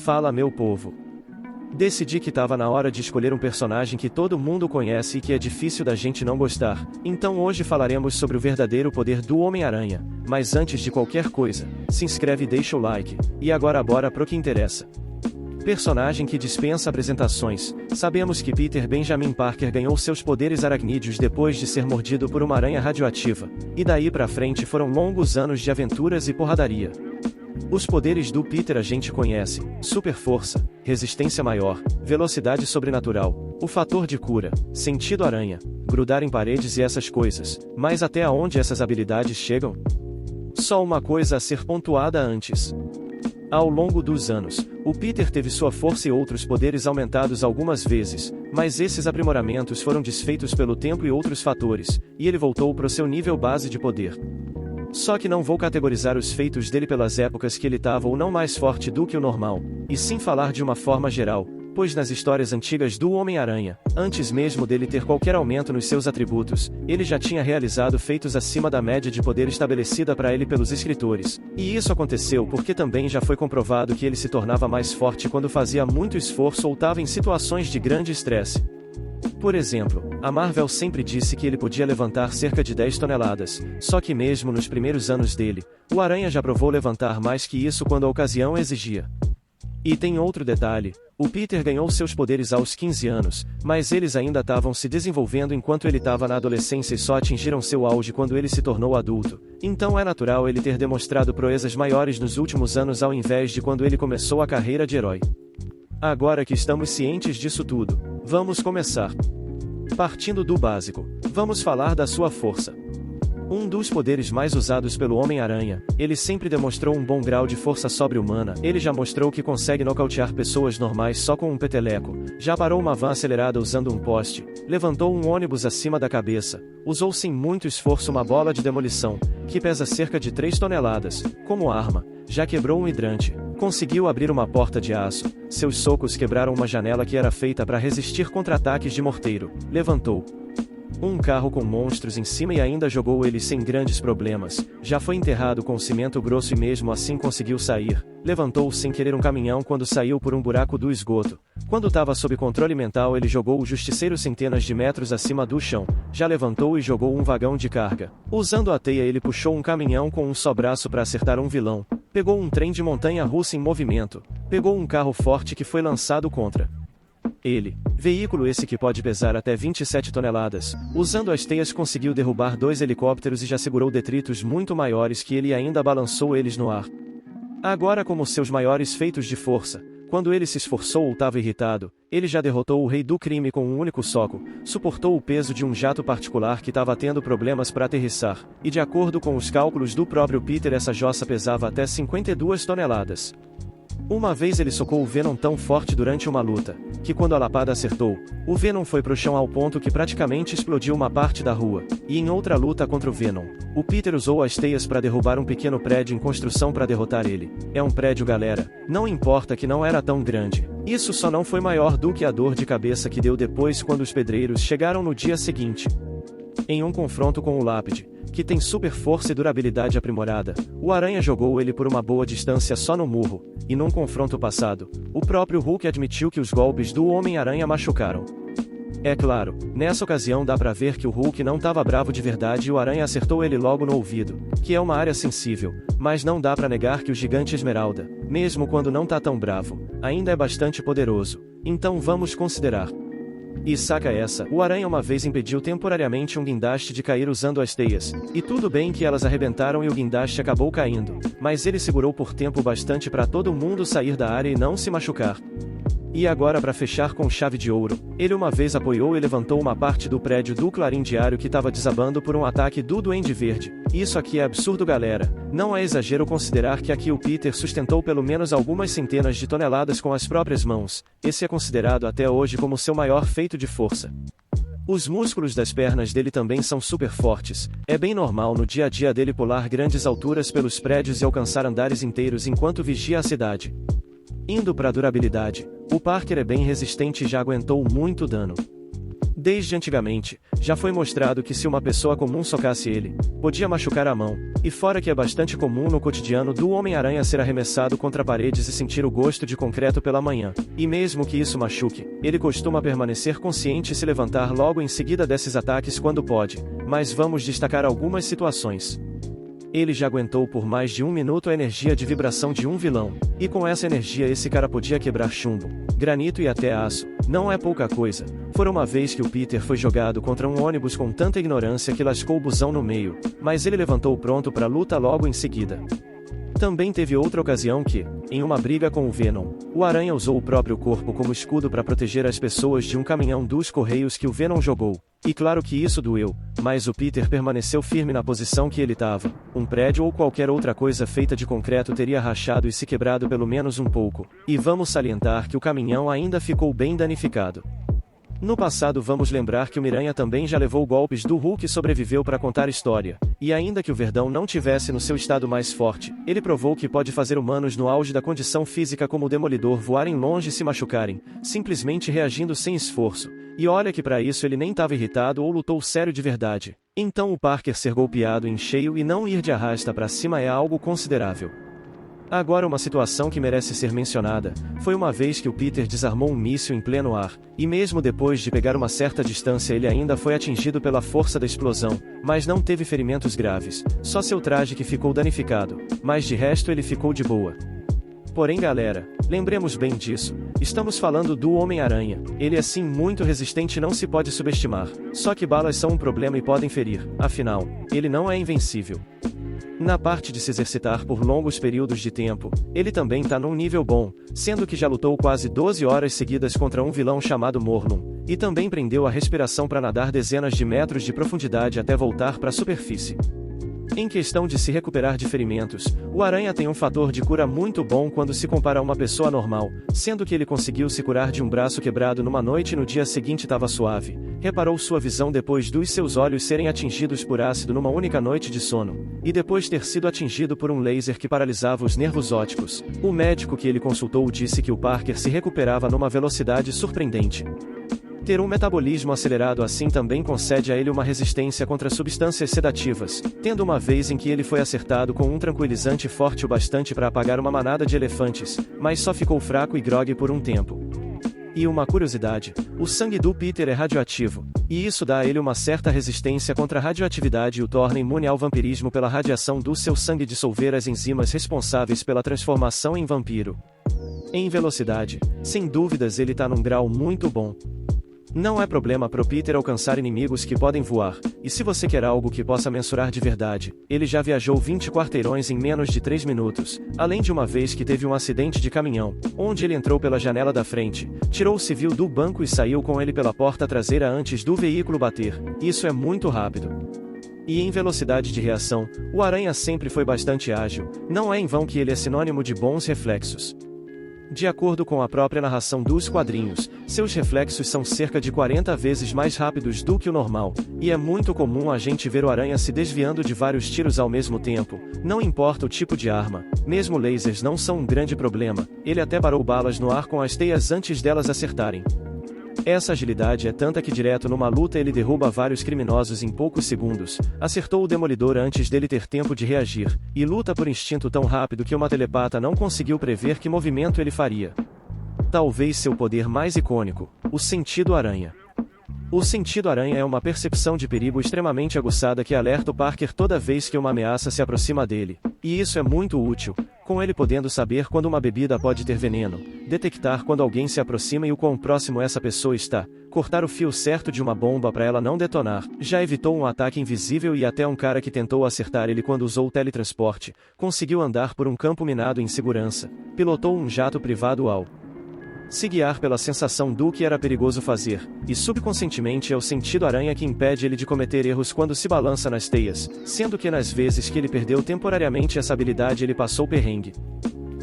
Fala, meu povo. Decidi que tava na hora de escolher um personagem que todo mundo conhece e que é difícil da gente não gostar. Então hoje falaremos sobre o verdadeiro poder do Homem-Aranha. Mas antes de qualquer coisa, se inscreve e deixa o like. E agora bora pro que interessa. Personagem que dispensa apresentações. Sabemos que Peter Benjamin Parker ganhou seus poderes aracnídeos depois de ser mordido por uma aranha radioativa. E daí pra frente foram longos anos de aventuras e porradaria. Os poderes do Peter a gente conhece: super força, resistência maior, velocidade sobrenatural, o fator de cura, sentido aranha, grudar em paredes e essas coisas. Mas até aonde essas habilidades chegam? Só uma coisa a ser pontuada antes. Ao longo dos anos, o Peter teve sua força e outros poderes aumentados algumas vezes, mas esses aprimoramentos foram desfeitos pelo tempo e outros fatores, e ele voltou para o seu nível base de poder. Só que não vou categorizar os feitos dele pelas épocas que ele estava ou não mais forte do que o normal, e sim falar de uma forma geral, pois nas histórias antigas do Homem-Aranha, antes mesmo dele ter qualquer aumento nos seus atributos, ele já tinha realizado feitos acima da média de poder estabelecida para ele pelos escritores. E isso aconteceu porque também já foi comprovado que ele se tornava mais forte quando fazia muito esforço ou estava em situações de grande estresse. Por exemplo, a Marvel sempre disse que ele podia levantar cerca de 10 toneladas, só que mesmo nos primeiros anos dele, o Aranha já provou levantar mais que isso quando a ocasião exigia. E tem outro detalhe: o Peter ganhou seus poderes aos 15 anos, mas eles ainda estavam se desenvolvendo enquanto ele estava na adolescência e só atingiram seu auge quando ele se tornou adulto. Então é natural ele ter demonstrado proezas maiores nos últimos anos ao invés de quando ele começou a carreira de herói. Agora que estamos cientes disso tudo, vamos começar. Partindo do básico, vamos falar da sua força. Um dos poderes mais usados pelo Homem-Aranha, ele sempre demonstrou um bom grau de força sobre-humana. Ele já mostrou que consegue nocautear pessoas normais só com um peteleco, já parou uma van acelerada usando um poste, levantou um ônibus acima da cabeça, usou sem muito esforço uma bola de demolição, que pesa cerca de 3 toneladas, como arma, já quebrou um hidrante, conseguiu abrir uma porta de aço, seus socos quebraram uma janela que era feita para resistir contra-ataques de morteiro, levantou um carro com monstros em cima e ainda jogou eles sem grandes problemas, já foi enterrado com cimento grosso e mesmo assim conseguiu sair, levantou sem querer um caminhão quando saiu por um buraco do esgoto, quando estava sob controle mental ele jogou o justiceiro centenas de metros acima do chão, já levantou e jogou um vagão de carga, usando a teia ele puxou um caminhão com um só braço para acertar um vilão, pegou um trem de montanha-russa em movimento, pegou um carro forte que foi lançado contra ele, veículo esse que pode pesar até 27 toneladas, usando as teias conseguiu derrubar 2 helicópteros e já segurou detritos muito maiores que ele e ainda balançou eles no ar. Agora, como seus maiores feitos de força, quando ele se esforçou ou estava irritado, ele já derrotou o rei do crime com um único soco, suportou o peso de um jato particular que estava tendo problemas para aterrissar, e de acordo com os cálculos do próprio Peter essa jossa pesava até 52 toneladas. Uma vez ele socou o Venom tão forte durante uma luta, que quando a lapada acertou, o Venom foi pro chão ao ponto que praticamente explodiu uma parte da rua, e em outra luta contra o Venom, o Peter usou as teias para derrubar um pequeno prédio em construção para derrotar ele. É um prédio, galera, não importa que não era tão grande. Isso só não foi maior do que a dor de cabeça que deu depois quando os pedreiros chegaram no dia seguinte. Em um confronto com o Lápide, que tem super força e durabilidade aprimorada, o Aranha jogou ele por uma boa distância só no murro, e num confronto passado, o próprio Hulk admitiu que os golpes do Homem-Aranha machucaram. É claro, nessa ocasião dá pra ver que o Hulk não tava bravo de verdade e o Aranha acertou ele logo no ouvido, que é uma área sensível, mas não dá pra negar que o Gigante Esmeralda, mesmo quando não tá tão bravo, ainda é bastante poderoso, então vamos considerar. E saca essa, o Aranha uma vez impediu temporariamente um guindaste de cair usando as teias, e tudo bem que elas arrebentaram e o guindaste acabou caindo, mas ele segurou por tempo bastante para todo mundo sair da área e não se machucar. E agora, para fechar com chave de ouro, ele uma vez apoiou e levantou uma parte do prédio do Clarim Diário que estava desabando por um ataque do Duende Verde. Isso aqui é absurdo, galera. Não é exagero considerar que aqui o Peter sustentou pelo menos algumas centenas de toneladas com as próprias mãos. Esse é considerado até hoje como seu maior feito de força. Os músculos das pernas dele também são super fortes. É bem normal no dia a dia dele pular grandes alturas pelos prédios e alcançar andares inteiros enquanto vigia a cidade. Indo para durabilidade, o Parker é bem resistente e já aguentou muito dano. Desde antigamente, já foi mostrado que se uma pessoa comum socasse ele, podia machucar a mão, e fora que é bastante comum no cotidiano do Homem-Aranha ser arremessado contra paredes e sentir o gosto de concreto pela manhã. E mesmo que isso machuque, ele costuma permanecer consciente e se levantar logo em seguida desses ataques quando pode, mas vamos destacar algumas situações. Ele já aguentou por mais de 1 minuto a energia de vibração de um vilão, e com essa energia esse cara podia quebrar chumbo, granito e até aço. Não é pouca coisa. Foi uma vez que o Peter foi jogado contra um ônibus com tanta ignorância que lascou o busão no meio, mas ele levantou pronto para a luta logo em seguida. Também teve outra ocasião que, em uma briga com o Venom, o Aranha usou o próprio corpo como escudo para proteger as pessoas de um caminhão dos Correios que o Venom jogou. E claro que isso doeu, mas o Peter permaneceu firme na posição que ele estava. Um prédio ou qualquer outra coisa feita de concreto teria rachado e se quebrado pelo menos um pouco. E vamos salientar que o caminhão ainda ficou bem danificado. No passado vamos lembrar que o Miranha também já levou golpes do Hulk e sobreviveu para contar história, e ainda que o Verdão não tivesse no seu estado mais forte, ele provou que pode fazer humanos no auge da condição física como o Demolidor voarem longe e se machucarem, simplesmente reagindo sem esforço, e olha que para isso ele nem estava irritado ou lutou sério de verdade. Então o Parker ser golpeado em cheio e não ir de arrasta para cima é algo considerável. Agora uma situação que merece ser mencionada, foi uma vez que o Peter desarmou um míssil em pleno ar, e mesmo depois de pegar uma certa distância ele ainda foi atingido pela força da explosão, mas não teve ferimentos graves, só seu traje que ficou danificado, mas de resto ele ficou de boa. Porém galera, lembremos bem disso, estamos falando do Homem-Aranha, ele é sim muito resistente e não se pode subestimar, só que balas são um problema e podem ferir, afinal, ele não é invencível. Na parte de se exercitar por longos períodos de tempo, ele também tá num nível bom, sendo que já lutou quase 12 horas seguidas contra um vilão chamado Morlun, e também prendeu a respiração para nadar dezenas de metros de profundidade até voltar para a superfície. Em questão de se recuperar de ferimentos, o Aranha tem um fator de cura muito bom quando se compara a uma pessoa normal, sendo que ele conseguiu se curar de um braço quebrado numa noite e no dia seguinte estava suave. Reparou sua visão depois dos seus olhos serem atingidos por ácido numa única noite de sono, e depois ter sido atingido por um laser que paralisava os nervos ópticos. O médico que ele consultou disse que o Parker se recuperava numa velocidade surpreendente. Ter um metabolismo acelerado assim também concede a ele uma resistência contra substâncias sedativas, tendo uma vez em que ele foi acertado com um tranquilizante forte o bastante para apagar uma manada de elefantes, mas só ficou fraco e grogue por um tempo. E uma curiosidade, o sangue do Peter é radioativo, e isso dá a ele uma certa resistência contra a radioatividade e o torna imune ao vampirismo pela radiação do seu sangue dissolver as enzimas responsáveis pela transformação em vampiro. Em velocidade, sem dúvidas ele tá num grau muito bom. Não é problema pro Peter alcançar inimigos que podem voar, e se você quer algo que possa mensurar de verdade, ele já viajou 20 quarteirões em menos de 3 minutos, além de uma vez que teve um acidente de caminhão, onde ele entrou pela janela da frente, tirou o civil do banco e saiu com ele pela porta traseira antes do veículo bater. Isso é muito rápido. E em velocidade de reação, o Aranha sempre foi bastante ágil, não é em vão que ele é sinônimo de bons reflexos. De acordo com a própria narração dos quadrinhos, seus reflexos são cerca de 40 vezes mais rápidos do que o normal, e é muito comum a gente ver o Aranha se desviando de vários tiros ao mesmo tempo, não importa o tipo de arma, mesmo lasers não são um grande problema, ele até parou balas no ar com as teias antes delas acertarem. Essa agilidade é tanta que direto numa luta ele derruba vários criminosos em poucos segundos, acertou o Demolidor antes dele ter tempo de reagir, e luta por instinto tão rápido que uma telepata não conseguiu prever que movimento ele faria. Talvez seu poder mais icônico, o sentido aranha. O sentido aranha é uma percepção de perigo extremamente aguçada que alerta o Parker toda vez que uma ameaça se aproxima dele, e isso é muito útil, com ele podendo saber quando uma bebida pode ter veneno, detectar quando alguém se aproxima e o quão próximo essa pessoa está, cortar o fio certo de uma bomba para ela não detonar, já evitou um ataque invisível e até um cara que tentou acertar ele quando usou o teletransporte, conseguiu andar por um campo minado em segurança, pilotou um jato privado ao se guiar pela sensação do que era perigoso fazer, e subconscientemente é o sentido aranha que impede ele de cometer erros quando se balança nas teias, sendo que nas vezes que ele perdeu temporariamente essa habilidade ele passou perrengue.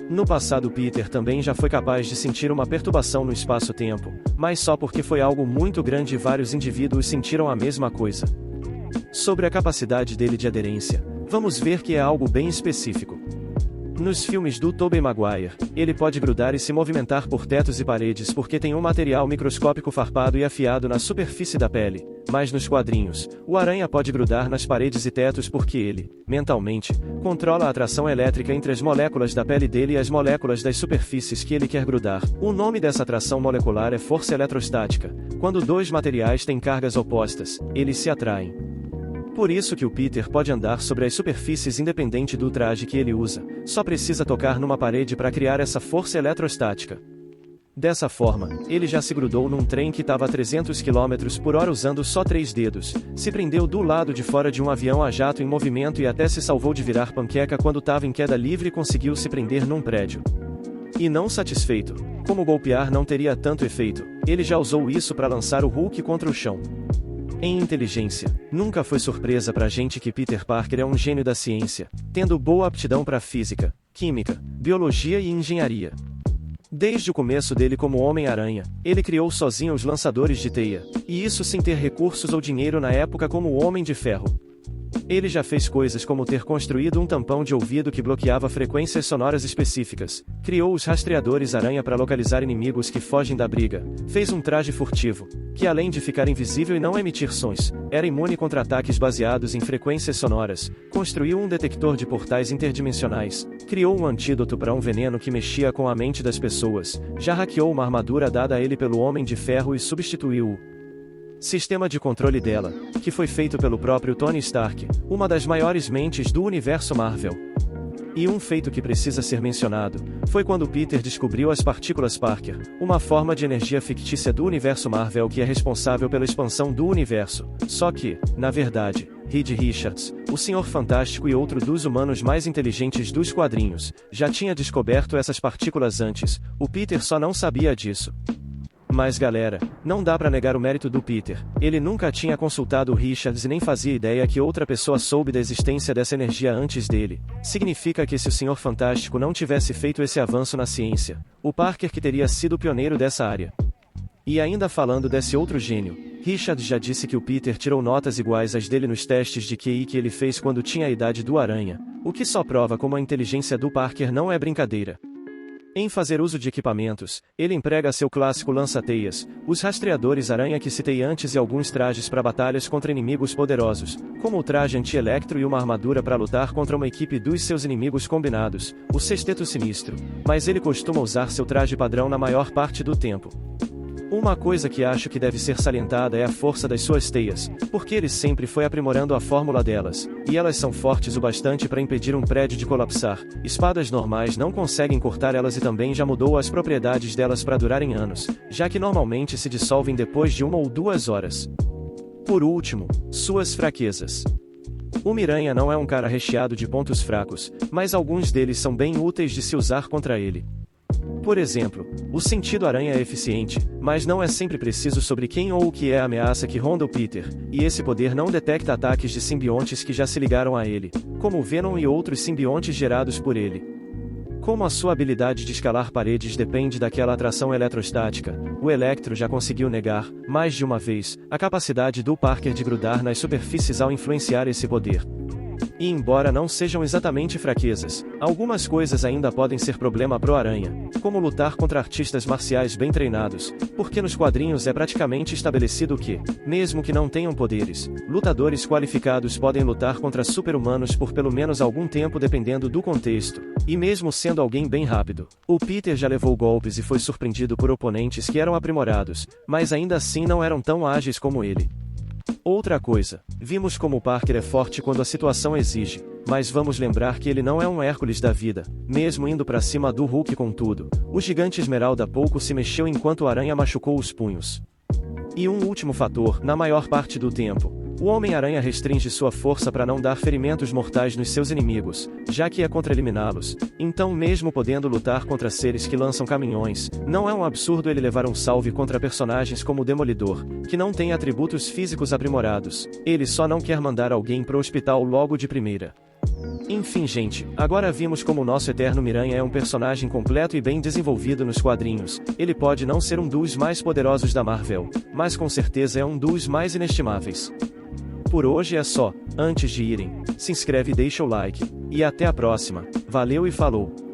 No passado Peter também já foi capaz de sentir uma perturbação no espaço-tempo, mas só porque foi algo muito grande e vários indivíduos sentiram a mesma coisa. Sobre a capacidade dele de aderência, vamos ver que é algo bem específico. Nos filmes do Tobey Maguire, ele pode grudar e se movimentar por tetos e paredes porque tem um material microscópico farpado e afiado na superfície da pele, mas nos quadrinhos, o Aranha pode grudar nas paredes e tetos porque ele, mentalmente, controla a atração elétrica entre as moléculas da pele dele e as moléculas das superfícies que ele quer grudar. O nome dessa atração molecular é força eletrostática. Quando dois materiais têm cargas opostas, eles se atraem. Por isso que o Peter pode andar sobre as superfícies independente do traje que ele usa, só precisa tocar numa parede para criar essa força eletrostática. Dessa forma, ele já se grudou num trem que estava a 300 km/h usando só 3 dedos, se prendeu do lado de fora de um avião a jato em movimento e até se salvou de virar panqueca quando estava em queda livre e conseguiu se prender num prédio. E não satisfeito, como golpear não teria tanto efeito, ele já usou isso para lançar o Hulk contra o chão. Em inteligência, nunca foi surpresa pra gente que Peter Parker é um gênio da ciência, tendo boa aptidão para física, química, biologia e engenharia. Desde o começo dele como Homem-Aranha, ele criou sozinho os lançadores de teia, e isso sem ter recursos ou dinheiro na época como o Homem de Ferro. Ele já fez coisas como ter construído um tampão de ouvido que bloqueava frequências sonoras específicas, criou os rastreadores aranha para localizar inimigos que fogem da briga, fez um traje furtivo, que além de ficar invisível e não emitir sons, era imune contra ataques baseados em frequências sonoras, construiu um detector de portais interdimensionais, criou um antídoto para um veneno que mexia com a mente das pessoas, já hackeou uma armadura dada a ele pelo Homem de Ferro e substituiu o sistema de controle dela, que foi feito pelo próprio Tony Stark, uma das maiores mentes do universo Marvel. E um feito que precisa ser mencionado, foi quando Peter descobriu as partículas Parker, uma forma de energia fictícia do universo Marvel que é responsável pela expansão do universo, só que, na verdade, Reed Richards, o Senhor Fantástico e outro dos humanos mais inteligentes dos quadrinhos, já tinha descoberto essas partículas antes, o Peter só não sabia disso. Mas galera, não dá pra negar o mérito do Peter, ele nunca tinha consultado o Richards e nem fazia ideia que outra pessoa soube da existência dessa energia antes dele. Significa que se o Senhor Fantástico não tivesse feito esse avanço na ciência, o Parker que teria sido o pioneiro dessa área. E ainda falando desse outro gênio, Richards já disse que o Peter tirou notas iguais às dele nos testes de QI que ele fez quando tinha a idade do Aranha, o que só prova como a inteligência do Parker não é brincadeira. Em fazer uso de equipamentos, ele emprega seu clássico lança-teias, os rastreadores aranha que citei antes e alguns trajes para batalhas contra inimigos poderosos, como o traje anti-electro e uma armadura para lutar contra uma equipe dos seus inimigos combinados, o Sexteto Sinistro, mas ele costuma usar seu traje padrão na maior parte do tempo. Uma coisa que acho que deve ser salientada é a força das suas teias, porque ele sempre foi aprimorando a fórmula delas, e elas são fortes o bastante para impedir um prédio de colapsar. Espadas normais não conseguem cortar elas e também já mudou as propriedades delas para durarem anos, já que normalmente se dissolvem depois de 1 ou 2 horas. Por último, suas fraquezas. O Miranha não é um cara recheado de pontos fracos, mas alguns deles são bem úteis de se usar contra ele. Por exemplo, o sentido aranha é eficiente, mas não é sempre preciso sobre quem ou o que é a ameaça que ronda o Peter, e esse poder não detecta ataques de simbiontes que já se ligaram a ele, como o Venom e outros simbiontes gerados por ele. Como a sua habilidade de escalar paredes depende daquela atração eletrostática, o Electro já conseguiu negar, mais de uma vez, a capacidade do Parker de grudar nas superfícies ao influenciar esse poder. E embora não sejam exatamente fraquezas, algumas coisas ainda podem ser problema pro Aranha, como lutar contra artistas marciais bem treinados, porque nos quadrinhos é praticamente estabelecido que, mesmo que não tenham poderes, lutadores qualificados podem lutar contra super-humanos por pelo menos algum tempo dependendo do contexto, e mesmo sendo alguém bem rápido. O Peter já levou golpes e foi surpreendido por oponentes que eram aprimorados, mas ainda assim não eram tão ágeis como ele. Outra coisa, vimos como o Parker é forte quando a situação exige, mas vamos lembrar que ele não é um Hércules da vida, mesmo indo pra cima do Hulk com tudo, o gigante Esmeralda pouco se mexeu enquanto o Aranha machucou os punhos. E um último fator, na maior parte do tempo, o Homem-Aranha restringe sua força para não dar ferimentos mortais nos seus inimigos, já que é contra eliminá-los, então mesmo podendo lutar contra seres que lançam caminhões, não é um absurdo ele levar um salve contra personagens como o Demolidor, que não tem atributos físicos aprimorados, ele só não quer mandar alguém pro hospital logo de primeira. Enfim gente, agora vimos como o nosso eterno Miranha é um personagem completo e bem desenvolvido nos quadrinhos, ele pode não ser um dos mais poderosos da Marvel, mas com certeza é um dos mais inestimáveis. Por hoje é só, antes de irem, se inscreve e deixa o like, e até a próxima, Valeu e falou!